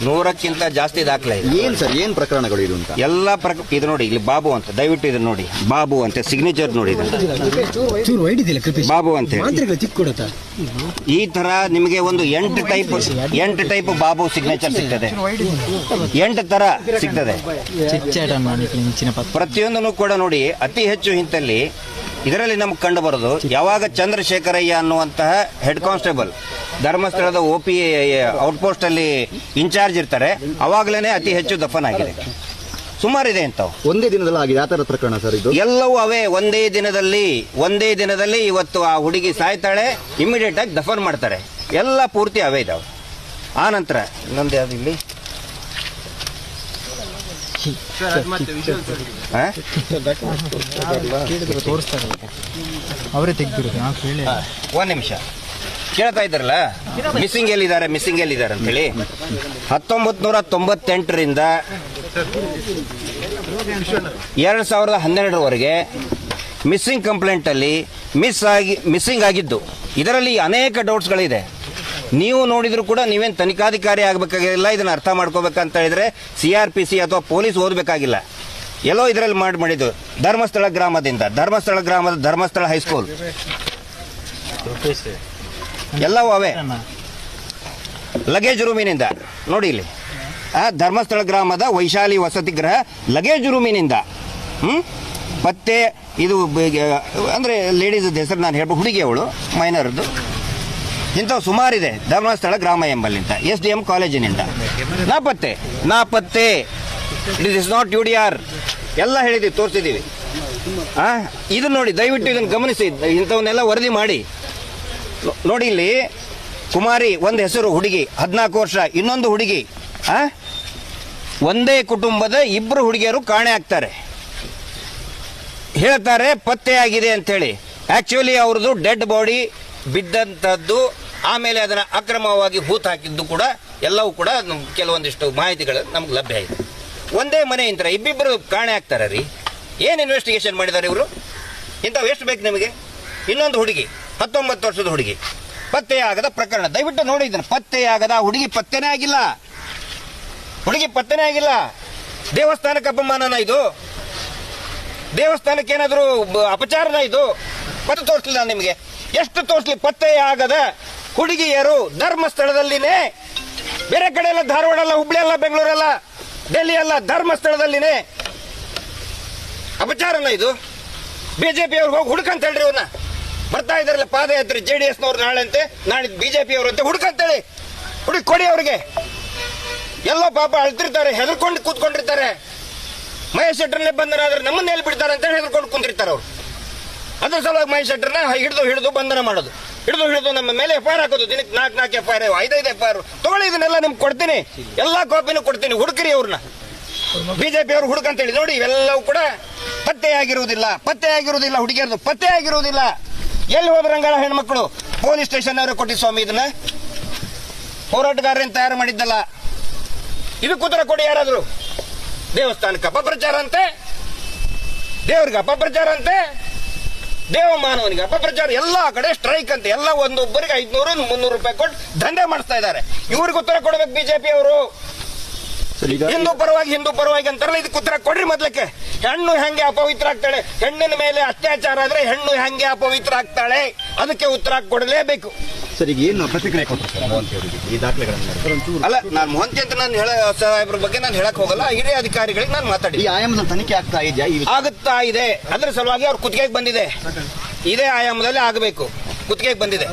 100ಕ್ಕಿಂತ ಜಾಸ್ತಿ ದಾಖಲೆ ಇದೆ. ಏನ್ ಸರ್, ಏನ್ ಪ್ರಕರಣಗಳು ಇದು ಅಂತ? ಎಲ್ಲ ಇದು ನೋಡಿ, ಇಲ್ಲಿ ಬಾಬು ಅಂತ, ದಯವಿಟ್ಟು ಇದು ನೋಡಿ, ಬಾಬು ಅಂತ ಸಿಗ್ನೇಚರ್ ನೋಡಿ, ಬಾಬು ಅಂತ ಈ ತರ ನಿಮಗೆ ಒಂದು 8 ಟೈಪ್ ಬಾಬು ಸಿಗ್ನೇಚರ್ ಸಿಗ್ತದೆ. 8 ತರ ಸಿಗ್ತದೆ. ಪ್ರತಿಯೊಂದನ್ನು ಕೂಡ ನೋಡಿ, ಅತಿ ಹೆಚ್ಚು ಹಿಂತಲ್ಲಿ ಇದರಲ್ಲಿ ನಮ್ಗೆ ಕಂಡು ಬರೋದು, ಯಾವಾಗ ಚಂದ್ರಶೇಖರಯ್ಯ ಅನ್ನುವಂತಹ ಹೆಡ್ ಕಾನ್ಸ್ಟೇಬಲ್ ಧರ್ಮಸ್ಥಳದ OP ಔಟ್ಪೋಸ್ಟ್ ಅಲ್ಲಿ ಇನ್ಚಾರ್ಜ್ ಇರ್ತಾರೆ, ಅವಾಗಲೇ ಅತಿ ಹೆಚ್ಚು ದಫನ್ ಆಗಿದೆ. ಸುಮಾರಿದೆ ಇಂಥವು. ಒಂದೇ ದಿನದಲ್ಲಿ ಆಗಿದೆ ಆ ಥರದ ಪ್ರಕರಣ ಸರ್ ಇದು? ಎಲ್ಲವೂ ಅವೇ. ಒಂದೇ ದಿನದಲ್ಲಿ ಇವತ್ತು ಆ ಹುಡುಗಿ ಸಾಯ್ತಾಳೆ, ಇಮಿಡಿಯೇಟ್ ಆಗಿ ದಫನ್ ಮಾಡ್ತಾರೆ. ಎಲ್ಲ ಪೂರ್ತಿ ಅವೇ ಇದಾವೆ. ಆ ನಂತರ ಇನ್ನೊಂದು ಯಾವ್ದು ಇಲ್ಲಿ ಅವರೇ ತೆಗ್ದಿರೋ. ಒಂದ್ ನಿಮಿಷ ಕೇಳ್ತಾ ಇದ್ದಾರಲ್ಲ, ಮಿಸ್ಸಿಂಗ್ ಎಲ್ಲಿದ್ದಾರೆ ಅಂತ ಹೇಳಿ. 1998ರಿಂದ 2012ರವರೆಗೆ ಮಿಸ್ಸಿಂಗ್ ಕಂಪ್ಲೇಂಟ್ ಅಲ್ಲಿ ಮಿಸ್ಸಿಂಗ್ ಆಗಿದ್ದು. ಇದರಲ್ಲಿ ಅನೇಕ ಡೌಟ್ಸ್ಗಳಿದೆ. ನೀವು ನೋಡಿದ್ರು ಕೂಡ ನೀವೇನು ತನಿಖಾಧಿಕಾರಿ ಆಗಬೇಕಾಗಿಲ್ಲ. ಇದನ್ನ ಅರ್ಥ ಮಾಡ್ಕೋಬೇಕಂತ ಹೇಳಿದ್ರೆ CRPC ಅಥವಾ ಪೊಲೀಸ್ ಓದಬೇಕಾಗಿಲ್ಲ. ಎಲ್ಲೋ ಇದರಲ್ಲಿ ಮಾಡಿದ್ದು ಧರ್ಮಸ್ಥಳ ಗ್ರಾಮದ ಧರ್ಮಸ್ಥಳ ಹೈಸ್ಕೂಲ್ ಎಲ್ಲವೂ ಅವೇ. ಲಗೇಜ್ ರೂಮಿನಿಂದ ನೋಡಿ ಇಲ್ಲಿ, ಧರ್ಮಸ್ಥಳ ಗ್ರಾಮದ ವೈಶಾಲಿ ವಸತಿ ಗೃಹ ಲಗೇಜ್ ರೂಮಿನಿಂದ ಪತ್ತೆ. ಇದು ಅಂದ್ರೆ ಲೇಡೀಸ್ ಹೆಸರು ನಾನು ಹೇಳ್ಬೋದು, ಹುಡುಗಿ ಅವಳು, ಮೈನರ್ದು. ಇಂಥವು ಸುಮಾರಿದೆ. ಧರ್ಮಸ್ಥಳ ಗ್ರಾಮ ಎಂಬಲ್ಲಿಂದ SDM ಕಾಲೇಜಿನಿಂದ ನಾಪತ್ತೆ. ಇಟ್ ಇಸ್ ನಾಟ್ UDR ಎಲ್ಲ ಹೇಳಿದ್ದೀವಿ, ತೋರಿಸಿದ್ದೀವಿ. ಇದು ನೋಡಿ, ದಯವಿಟ್ಟು ಇದನ್ನು ಗಮನಿಸಿ, ಇಂಥವನ್ನೆಲ್ಲ ವರದಿ ಮಾಡಿ ನೋಡಿ. ಇಲ್ಲಿ ಕುಮಾರಿ ಒಂದು ಹೆಸರು, ಹುಡುಗಿ 14 ವರ್ಷ, ಇನ್ನೊಂದು ಹುಡುಗಿ. ಒಂದೇ ಕುಟುಂಬದ 2 ಹುಡುಗಿಯರು ಕಾಣೆ ಆಗ್ತಾರೆ, ಹೇಳ್ತಾರೆ ಪತ್ತೆಯಾಗಿದೆ ಅಂತೇಳಿ. ಆಕ್ಚುಲಿ ಅವ್ರದ್ದು ಡೆಡ್ ಬಾಡಿ ಬಿದ್ದಂಥದ್ದು, ಆಮೇಲೆ ಅದನ್ನ ಅಕ್ರಮವಾಗಿ ಹೂತ್ ಹಾಕಿದ್ದು ಕೂಡ ಎಲ್ಲವೂ ಕೂಡ ಕೆಲವೊಂದಿಷ್ಟು ಮಾಹಿತಿಗಳು ನಮ್ಗೆ ಲಭ್ಯ ಇದೆ. ಒಂದೇ ಮನೆ ಇಂತರ ಇಬ್ಬಿಬ್ಬರು ಕಾಣೆ ಆಗ್ತಾರೆ ರೀ. ಏನು ಇನ್ವೆಸ್ಟಿಗೇಷನ್ ಮಾಡಿದ್ದಾರೆ ಇವರು? ಇಂಥವು ಎಷ್ಟು ಬೇಕು ನಿಮಗೆ? ಇನ್ನೊಂದು ಹುಡುಗಿ 19 ವರ್ಷದ ಹುಡುಗಿ ಪತ್ತೆಯಾಗದ ಪ್ರಕರಣ. ದಯವಿಟ್ಟು ನೋಡಿ ಇದನ್ನು. ಪತ್ತೆಯಾಗದ ಹುಡುಗಿ ಪತ್ತೆನೇ ಆಗಿಲ್ಲ. ದೇವಸ್ಥಾನಕ್ಕೆ ಅಪಮಾನನ ಇದು? ದೇವಸ್ಥಾನಕ್ಕೆ ಏನಾದರೂ ಅಪಚಾರನ ಇದು? ಪತ್ತೆ ತೋರಿಸಲಿಲ್ಲ ನಿಮಗೆ. ಎಷ್ಟು ತೋರಿಸಲಿ? ಪತ್ತೆಯಾಗದ ಹುಡುಗಿಯರು ಧರ್ಮಸ್ಥಳದಲ್ಲಿನೇ, ಬೇರೆ ಕಡೆ ಎಲ್ಲ, ಧಾರವಾಡ ಅಲ್ಲ, ಹುಬ್ಳಿ ಅಲ್ಲ, ಬೆಂಗಳೂರಲ್ಲ, ಡೆಲ್ಲಿ ಅಲ್ಲ, ಧರ್ಮಸ್ಥಳದಲ್ಲಿನೇ. ಅಪಚಾರನ ಇದು? BJP ಅವ್ರಿಗೆ ಹೋಗಿ ಹುಡುಕಂತ ಹೇಳ್ರಿ. ಅವನ್ನ ಬರ್ತಾ ಇದಾರಲ್ಲ ಪಾದಯಾತ್ರೆ, JDSನವ್ರು ನಾಳೆ BJP ಅವರು ಅಂತ ಹುಡುಕಂತೇಳಿ ಹುಡುಕಿ ಕೊಡಿ ಅವ್ರಿಗೆ. ಎಲ್ಲೋ ಪಾಪ ಅಳ್ತಿರ್ತಾರೆ, ಹೆದರ್ಕೊಂಡು ಕೂತ್ಕೊಂಡಿರ್ತಾರೆ. ಮಹೇಶ್ ಶೆಟ್ಟರ್ನೇ ಬಂಧನ ಆದ್ರೆ ನಮ್ಮನ್ನ ಎಲ್ಲಿ ಬಿಡ್ತಾರೆ ಅಂತ ಹೆದರ್ಕೊಂಡು ಕುಂತಿರ್ತಾರೆ ಅವ್ರು. ಅದ್ರ ಸಲುವಾಗಿ ಮಹೇಶ್ ಶೆಟ್ಟರ್ನ ಹಿಡಿದು ಬಂಧನ ಮಾಡೋದು, ಹಿಡಿದು ನಮ್ಮ ಮೇಲೆ FIR ಹಾಕೋದು. ದಿನಕ್ಕೆ 4 FIR, 5 FIR ತಗೊಳ್ಳಿ. ಇದನ್ನೆಲ್ಲ ನಿಮ್ಗೆ ಕೊಡ್ತೀನಿ, ಎಲ್ಲಾ ಕಾಪಿನೂ ಕೊಡ್ತೀನಿ. ಹುಡುಕ್ರಿ ಅವ್ರನ್ನ. BJP ಅವ್ರು ಹುಡುಕಂತೇಳಿ ನೋಡಿ. ಇವೆಲ್ಲವೂ ಕೂಡ ಪತ್ತೆಯಾಗಿರುವುದಿಲ್ಲ. ಹುಡುಗಿಯರದು ಪತ್ತೆಯಾಗಿರುವುದಿಲ್ಲ. ಎಲ್ಲಿ ಹೋದ್ರಂಗಾಳ ಹೆಣ್ಮಕ್ಳು? ಪೊಲೀಸ್ ಸ್ಟೇಷನ್ ಅವರು ಕೊಟ್ಟಿ ಸ್ವಾಮಿ. ಇದನ್ನ ಹೋರಾಟಗಾರರೇನು ತಯಾರು ಮಾಡಿದ್ದಲ್ಲ. ಇದಕ್ಕೆ ಉತ್ತರ ಕೊಡಿ ಯಾರಾದ್ರು. ದೇವಸ್ಥಾನಕ್ಕೆ ಅಪಪ್ರಚಾರ ಅಂತೆ, ದೇವ್ರಿಗೆ ಅಪಪ್ರಚಾರ ಅಂತೆ, ದೇವಮಾನವನಿಗೆ ಅಪಪ್ರಚಾರ, ಎಲ್ಲಾ ಕಡೆ ಸ್ಟ್ರೈಕ್ ಅಂತ. ಎಲ್ಲ ಒಬ್ಬರಿಗೆ 500-300 ರೂಪಾಯಿ ಕೊಟ್ಟು ದಂಧೆ ಮಾಡಿಸ್ತಾ ಇದ್ದಾರೆ. ಇವ್ರಿಗೆ ಉತ್ತರ ಕೊಡ್ಬೇಕು BJP ಅವರು. ಹಿಂದೂ ಪರವಾಗಿ ಅಂತಾರಲ್ಲ, ಇದಕ್ಕೆ ಉತ್ತರ ಕೊಡ್ರಿ ಮೊದ್ಲಕ್ಕೆ. ಹೆಣ್ಣು ಹೆಂಗೆ ಅಪವಿತ್ರ ಆಗ್ತಾಳೆ? ಹೆಣ್ಣಿನ ಮೇಲೆ ಅತ್ಯಾಚಾರ ಆದ್ರೆ ಹೆಣ್ಣು ಹೆಂಗೆ ಅಪವಿತ್ರ ಆಗ್ತಾಳೆ? ಅದಕ್ಕೆ ಉತ್ತರ ಕೊಡಲೇಬೇಕು. ಸರ್, ಈಗ ಏನು ಪ್ರತಿಕ್ರಿಯೆ ಕೊಟ್ಟರು ಸರ್ ಮೋಹಂತಿ ಅವರಿಗೆ ಈ ದಾಖಲೆಗಳನ್ನ? ಅಲ್ಲ, ನಾನು ಮೋಹಂತಿ ಅಂತ ಸಾಹೇಬ್ರ ಬಗ್ಗೆ ನಾನು ಹೇಳಕ್ ಹೋಗಲ್ಲ. ಹಿರಿಯ ಅಧಿಕಾರಿಗಳಿಗೆ ನಾನು ಮಾತಾಡಿ. ಈ ಆಯಾಮದಲ್ಲಿ ತನಿಖೆ ಆಗುತ್ತಾ ಇದೆ. ಅದ್ರ ಸಲುವಾಗಿ ಅವ್ರ ಕುತ್ತಿಗೆಗೆ ಬಂದಿದೆ. ಇದೇ ಆಯಾಮದಲ್ಲಿ ಆಗಬೇಕು, ಕುತ್ತಿಗೆಗೆ ಬಂದಿದೆ.